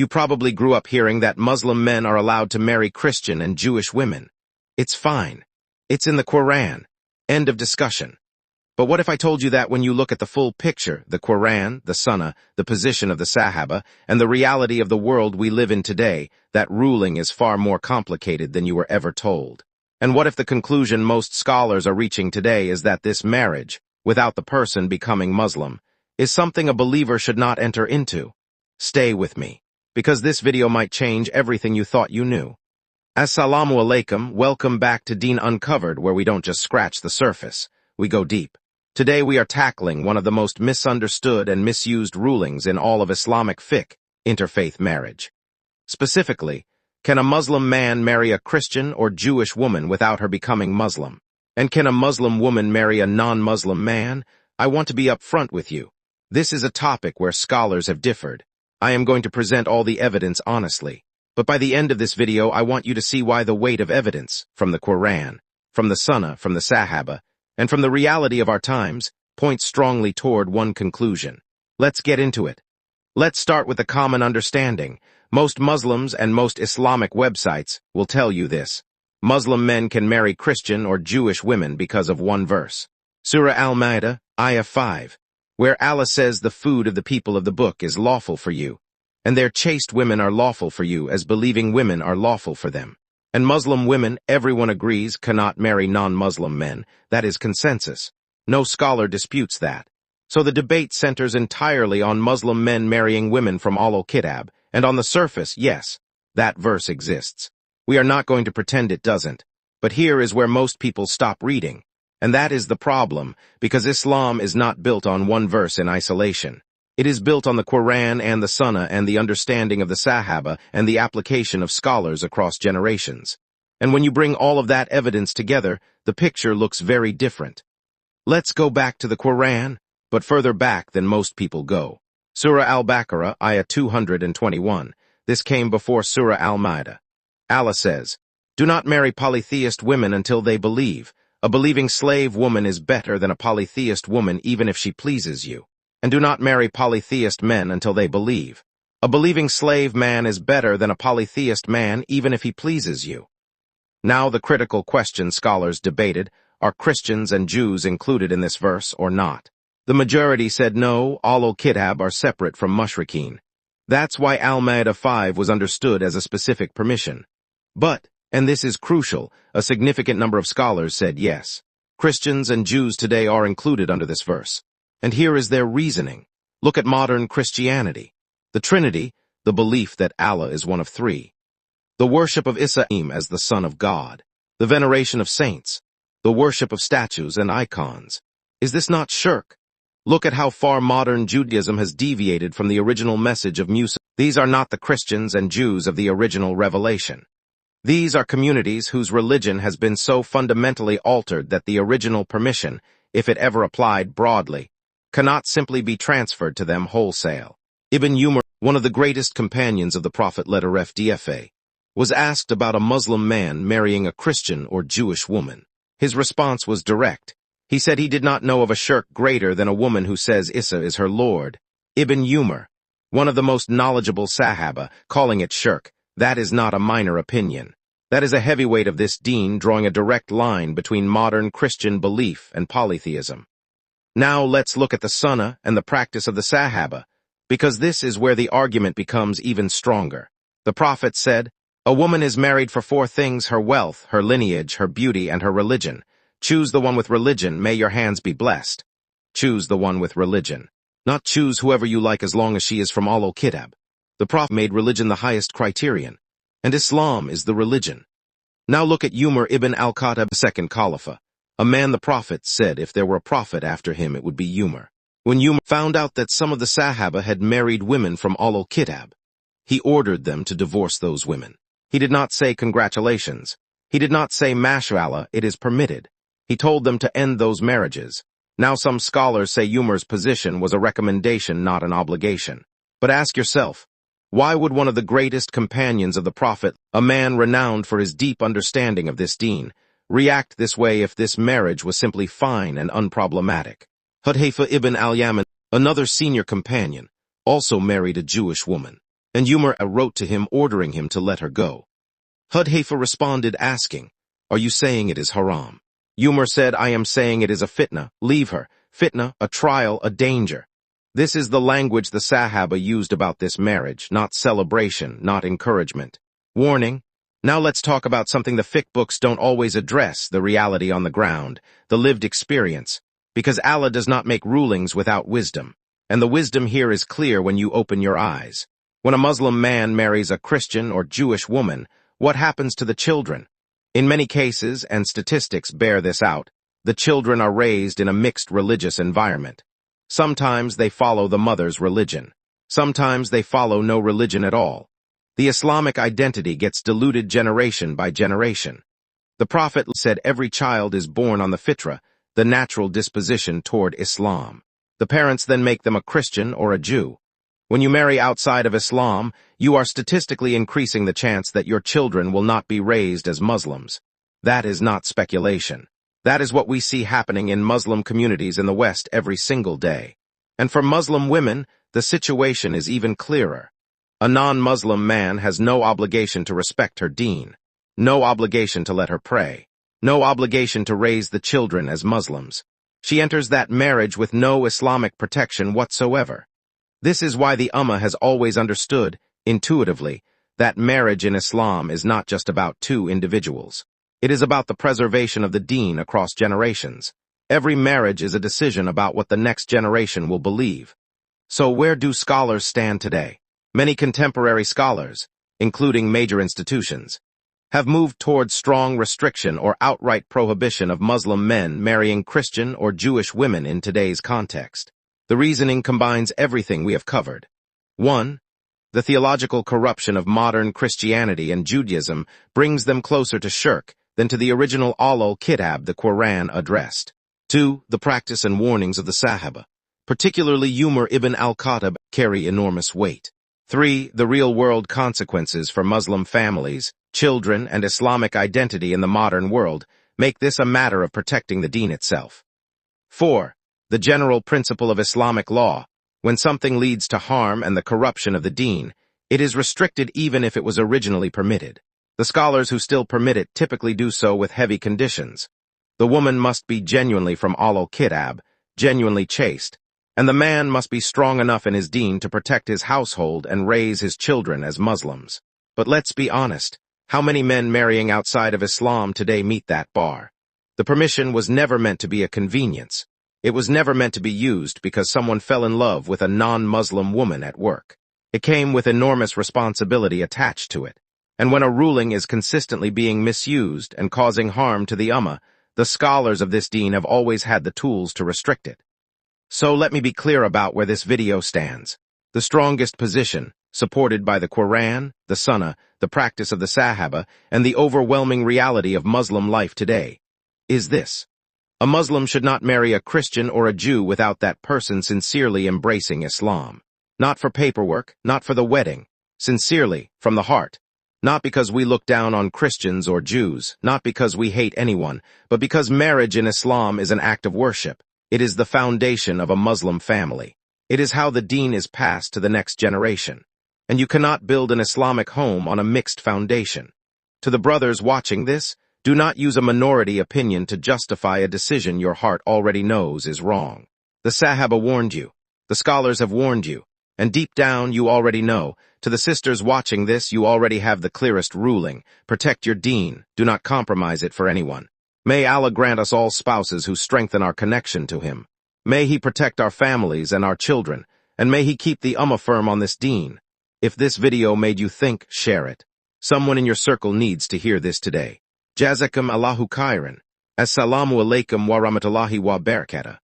You probably grew up hearing that Muslim men are allowed to marry Christian and Jewish women. It's fine. It's in the Quran. End of discussion. But what if I told you that when you look at the full picture, the Quran, the Sunnah, the position of the Sahabah, and the reality of the world we live in today, that ruling is far more complicated than you were ever told? And what if the conclusion most scholars are reaching today is that this marriage, without the person becoming Muslim, is something a believer should not enter into? Stay with me, because this video might change everything you thought you knew. Assalamu alaikum, welcome back to Deen Uncovered, where we don't just scratch the surface, we go deep. Today we are tackling one of the most misunderstood and misused rulings in all of Islamic fiqh, interfaith marriage. Specifically, can a Muslim man marry a Christian or Jewish woman without her becoming Muslim? And can a Muslim woman marry a non-Muslim man? I want to be upfront with you. This is a topic where scholars have differed. I am going to present all the evidence honestly. But by the end of this video, I want you to see why the weight of evidence, from the Quran, from the Sunnah, from the Sahabah, and from the reality of our times, points strongly toward one conclusion. Let's get into it. Let's start with the common understanding. Most Muslims and most Islamic websites will tell you this. Muslim men can marry Christian or Jewish women because of one verse. Surah Al-Ma'idah, Ayah 5, where Allah says the food of the people of the book is lawful for you, and their chaste women are lawful for you as believing women are lawful for them. And Muslim women, everyone agrees, cannot marry non-Muslim men. That is consensus. No scholar disputes that. So the debate centers entirely on Muslim men marrying women from al-Khattab, and on the surface, yes, that verse exists. We are not going to pretend it doesn't. But here is where most people stop reading. And that is the problem, because Islam is not built on one verse in isolation. It is built on the Quran and the Sunnah and the understanding of the Sahabah and the application of scholars across generations. And when you bring all of that evidence together, the picture looks very different. Let's go back to the Quran, but further back than most people go. Surah Al-Baqarah, Ayah 221. This came before Surah Al-Ma'idah. Allah says, "Do not marry polytheist women until they believe. A believing slave woman is better than a polytheist woman even if she pleases you. And do not marry polytheist men until they believe. A believing slave man is better than a polytheist man even if he pleases you." Now the critical question scholars debated, are Christians and Jews included in this verse or not? The majority said no, al-Khattab are separate from mushrikeen. That's why Al-Ma'idah 5 was understood as a specific permission. But, and this is crucial, a significant number of scholars said yes. Christians and Jews today are included under this verse. And here is their reasoning. Look at modern Christianity. The Trinity, the belief that Allah is one of three. The worship of Isa as the Son of God. The veneration of saints. The worship of statues and icons. Is this not shirk? Look at how far modern Judaism has deviated from the original message of Musa. These are not the Christians and Jews of the original revelation. These are communities whose religion has been so fundamentally altered that the original permission, if it ever applied broadly, cannot simply be transferred to them wholesale. Ibn Umar, one of the greatest companions of the Prophet FDFA, was asked about a Muslim man marrying a Christian or Jewish woman. His response was direct. He said he did not know of a shirk greater than a woman who says Isa is her Lord. Ibn Umar, one of the most knowledgeable Sahabah, calling it shirk, that is not a minor opinion. That is a heavyweight of this deen, drawing a direct line between modern Christian belief and polytheism. Now let's look at the Sunnah and the practice of the Sahabah, because this is where the argument becomes even stronger. The Prophet said, "A woman is married for four things: her wealth, her lineage, her beauty, and her religion. Choose the one with religion, may your hands be blessed." Choose the one with religion. Not choose whoever you like as long as she is from al-Khattab. The Prophet made religion the highest criterion, and Islam is the religion. Now look at Umar ibn al-Khattab, the second Caliph. A man the Prophet said if there were a prophet after him it would be Umar. When Umar found out that some of the Sahabah had married women from al-Khattab, he ordered them to divorce those women. He did not say congratulations. He did not say mashallah, it is permitted. He told them to end those marriages. Now some scholars say Umar's position was a recommendation, not an obligation. But ask yourself, why would one of the greatest companions of the Prophet, a man renowned for his deep understanding of this deen, react this way if this marriage was simply fine and unproblematic? Hudhayfa ibn al-Yaman, another senior companion, also married a Jewish woman. And Umar wrote to him ordering him to let her go. Hudhayfa responded asking, "Are you saying it is haram?" Umar said, "I am saying it is a fitna. Leave her. Fitna, a trial, a danger." This is the language the Sahabah used about this marriage, not celebration, not encouragement. Warning. Now let's talk about something the fiqh books don't always address, the reality on the ground, the lived experience, because Allah does not make rulings without wisdom, and the wisdom here is clear when you open your eyes. When a Muslim man marries a Christian or Jewish woman, what happens to the children? In many cases, and statistics bear this out, the children are raised in a mixed religious environment. Sometimes they follow the mother's religion. Sometimes they follow no religion at all. The Islamic identity gets diluted generation by generation. The Prophet said every child is born on the fitra, the natural disposition toward Islam. The parents then make them a Christian or a Jew. When you marry outside of Islam, you are statistically increasing the chance that your children will not be raised as Muslims. That is not speculation. That is what we see happening in Muslim communities in the West every single day. And for Muslim women, the situation is even clearer. A non-Muslim man has no obligation to respect her deen, no obligation to let her pray, no obligation to raise the children as Muslims. She enters that marriage with no Islamic protection whatsoever. This is why the Ummah has always understood, intuitively, that marriage in Islam is not just about two individuals. It is about the preservation of the deen across generations. Every marriage is a decision about what the next generation will believe. So where do scholars stand today? Many contemporary scholars, including major institutions, have moved towards strong restriction or outright prohibition of Muslim men marrying Christian or Jewish women in today's context. The reasoning combines everything we have covered. 1. The theological corruption of modern Christianity and Judaism brings them closer to shirk than to the original al-Khattab the Quran addressed. 2. The practice and warnings of the Sahabah, particularly Umar ibn al-Khattab, carry enormous weight. 3. The real-world consequences for Muslim families, children, and Islamic identity in the modern world make this a matter of protecting the deen itself. 4. The general principle of Islamic law. When something leads to harm and the corruption of the deen, it is restricted even if it was originally permitted. The scholars who still permit it typically do so with heavy conditions. The woman must be genuinely from al-Khattab, genuinely chaste, and the man must be strong enough in his deen to protect his household and raise his children as Muslims. But let's be honest, how many men marrying outside of Islam today meet that bar? The permission was never meant to be a convenience. It was never meant to be used because someone fell in love with a non-Muslim woman at work. It came with enormous responsibility attached to it. And when a ruling is consistently being misused and causing harm to the Ummah, the scholars of this deen have always had the tools to restrict it. So let me be clear about where this video stands. The strongest position, supported by the Quran, the Sunnah, the practice of the Sahabah, and the overwhelming reality of Muslim life today, is this. A Muslim should not marry a Christian or a Jew without that person sincerely embracing Islam. Not for paperwork, not for the wedding, sincerely, from the heart. Not because we look down on Christians or Jews, not because we hate anyone, but because marriage in Islam is an act of worship. It is the foundation of a Muslim family. It is how the deen is passed to the next generation. And you cannot build an Islamic home on a mixed foundation. To the brothers watching this, do not use a minority opinion to justify a decision your heart already knows is wrong. The Sahaba warned you. The scholars have warned you. And deep down, you already know. To the sisters watching this, you already have the clearest ruling. Protect your deen. Do not compromise it for anyone. May Allah grant us all spouses who strengthen our connection to Him. May He protect our families and our children, and may He keep the Ummah firm on this deen. If this video made you think, share it. Someone in your circle needs to hear this today. Jazakum Allahu khairan. Assalamu alaikum wa rahmatullahi wa barakatuh.